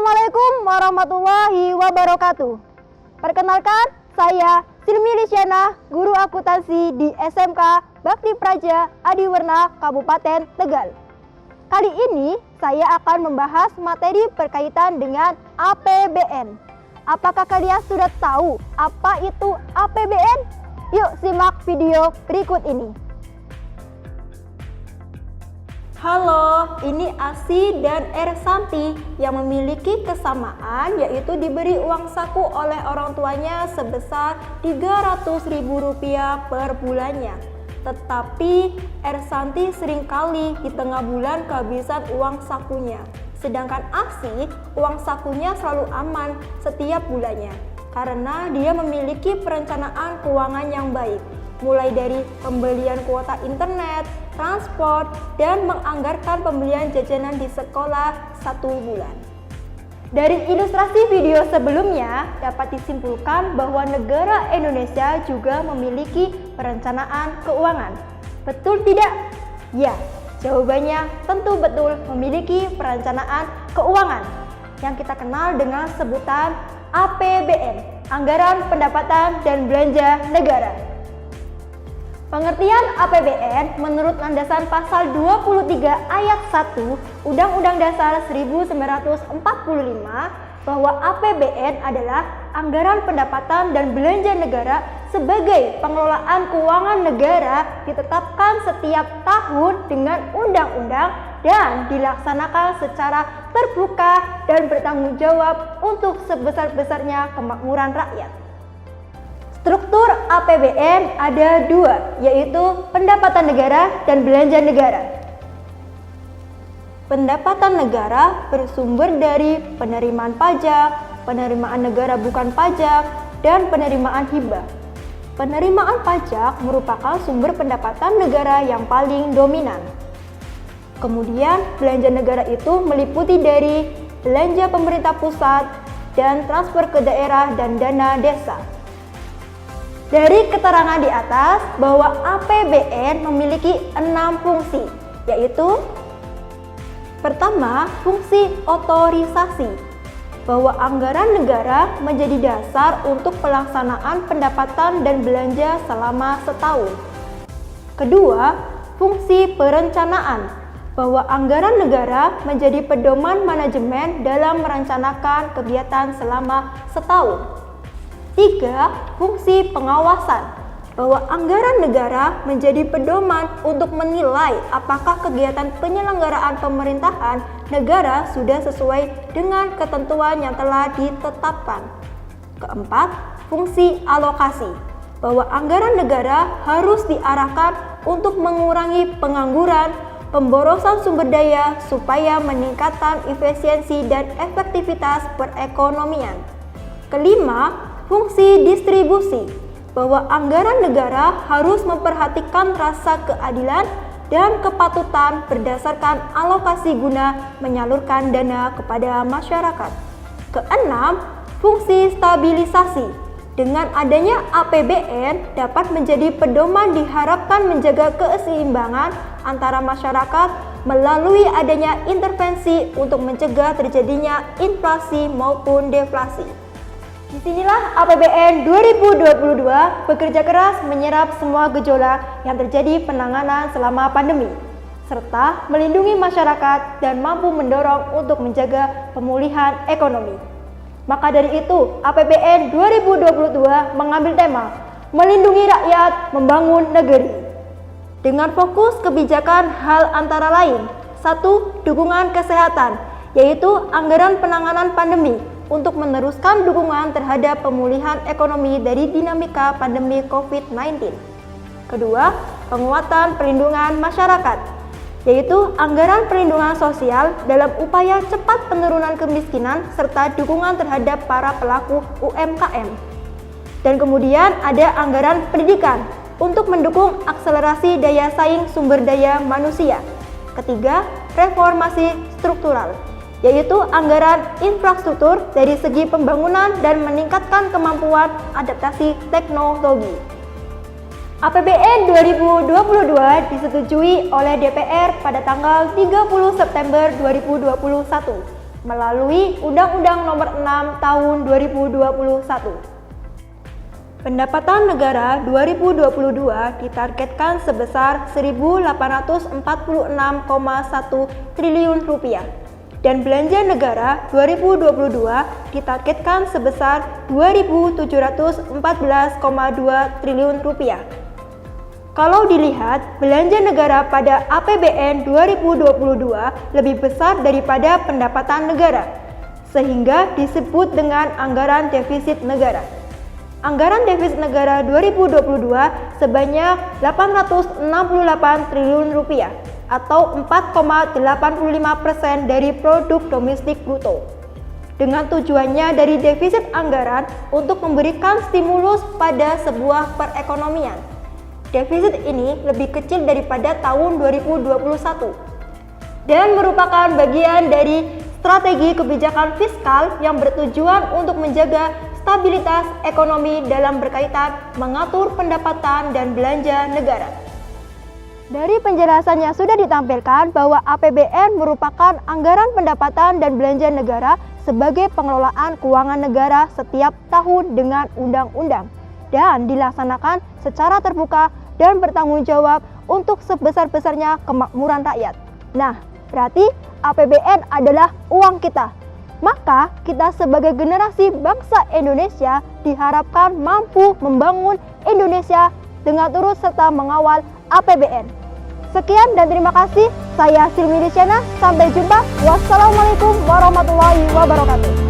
Assalamualaikum warahmatullahi wabarakatuh. Perkenalkan, saya Silmi Lisyana, guru akuntansi di SMK Bakti Praja Adiwerna Kabupaten Tegal. Kali ini saya akan membahas materi berkaitan dengan APBN. Apakah kalian sudah tahu apa itu APBN? Yuk simak video berikut ini. Halo, ini Asi dan Ersanti yang memiliki kesamaan, yaitu diberi uang saku oleh orang tuanya sebesar Rp300.000 per bulannya. Tetapi Ersanti seringkali di tengah bulan kehabisan uang sakunya. Sedangkan Asi, uang sakunya selalu aman setiap bulannya karena dia memiliki perencanaan keuangan yang baik, mulai dari pembelian kuota internet, transport, dan menganggarkan pembelian jajanan di sekolah 1 bulan. Dari ilustrasi video sebelumnya dapat disimpulkan bahwa negara Indonesia juga memiliki perencanaan keuangan. Betul tidak? Ya, jawabannya tentu betul, memiliki perencanaan keuangan yang kita kenal dengan sebutan APBN, Anggaran Pendapatan dan Belanja Negara. Pengertian APBN menurut landasan pasal 23 ayat 1 Undang-Undang Dasar 1945 bahwa APBN adalah anggaran pendapatan dan belanja negara sebagai pengelolaan keuangan negara ditetapkan setiap tahun dengan undang-undang dan dilaksanakan secara terbuka dan bertanggung jawab untuk sebesar-besarnya kemakmuran rakyat. Struktur APBN ada dua, yaitu pendapatan negara dan belanja negara. Pendapatan negara bersumber dari penerimaan pajak, penerimaan negara bukan pajak, dan penerimaan hibah. Penerimaan pajak merupakan sumber pendapatan negara yang paling dominan. Kemudian, belanja negara itu meliputi dari belanja pemerintah pusat dan transfer ke daerah dan dana desa. Dari keterangan di atas bahwa APBN memiliki 6 fungsi, yaitu pertama, fungsi otorisasi, bahwa anggaran negara menjadi dasar untuk pelaksanaan pendapatan dan belanja selama setahun. Kedua, fungsi perencanaan, bahwa anggaran negara menjadi pedoman manajemen dalam merencanakan kegiatan selama setahun. 3. Fungsi pengawasan, bahwa anggaran negara menjadi pedoman untuk menilai apakah kegiatan penyelenggaraan pemerintahan negara sudah sesuai dengan ketentuan yang telah ditetapkan. Keempat, fungsi alokasi, bahwa anggaran negara harus diarahkan untuk mengurangi pengangguran, pemborosan sumber daya supaya meningkatkan efisiensi dan efektivitas perekonomian. Kelima, fungsi distribusi, bahwa anggaran negara harus memperhatikan rasa keadilan dan kepatutan berdasarkan alokasi guna menyalurkan dana kepada masyarakat. Keenam, fungsi stabilisasi, dengan adanya APBN dapat menjadi pedoman diharapkan menjaga keseimbangan antara masyarakat melalui adanya intervensi untuk mencegah terjadinya inflasi maupun deflasi. Disinilah APBN 2022 bekerja keras menyerap semua gejolak yang terjadi penanganan selama pandemi, serta melindungi masyarakat dan mampu mendorong untuk menjaga pemulihan ekonomi. Maka dari itu, APBN 2022 mengambil tema melindungi rakyat, membangun negeri. Dengan fokus kebijakan hal antara lain, 1. Dukungan kesehatan, yaitu anggaran penanganan pandemi untuk meneruskan dukungan terhadap pemulihan ekonomi dari dinamika pandemi COVID-19. Kedua, penguatan perlindungan masyarakat, yaitu anggaran perlindungan sosial dalam upaya cepat penurunan kemiskinan serta dukungan terhadap para pelaku UMKM. Dan kemudian ada anggaran pendidikan untuk mendukung akselerasi daya saing sumber daya manusia. Ketiga, reformasi struktural, yaitu anggaran infrastruktur dari segi pembangunan dan meningkatkan kemampuan adaptasi teknologi. APBN 2022 disetujui oleh DPR pada tanggal 30 September 2021 melalui Undang-Undang Nomor 6 Tahun 2021. Pendapatan negara 2022 ditargetkan sebesar Rp1.846,1 triliun dan belanja negara 2022 ditargetkan sebesar Rp2.714,2 triliun. Kalau dilihat, belanja negara pada APBN 2022 lebih besar daripada pendapatan negara, sehingga disebut dengan anggaran defisit negara. Anggaran defisit negara 2022 sebanyak Rp868 triliun atau 4,85% dari produk domestik bruto. Dengan tujuannya dari defisit anggaran untuk memberikan stimulus pada sebuah perekonomian. Defisit ini lebih kecil daripada tahun 2021 dan merupakan bagian dari strategi kebijakan fiskal yang bertujuan untuk menjaga stabilitas ekonomi dalam berkaitan mengatur pendapatan dan belanja negara. Dari penjelasannya sudah ditampilkan bahwa APBN merupakan anggaran pendapatan dan belanja negara sebagai pengelolaan keuangan negara setiap tahun dengan undang-undang dan dilaksanakan secara terbuka dan bertanggung jawab untuk sebesar-besarnya kemakmuran rakyat. Nah, berarti APBN adalah uang kita. Maka kita sebagai generasi bangsa Indonesia diharapkan mampu membangun Indonesia dengan turut serta mengawal APBN. Sekian dan terima kasih. Saya Silmi Lisyana. Sampai jumpa. Wassalamualaikum warahmatullahi wabarakatuh.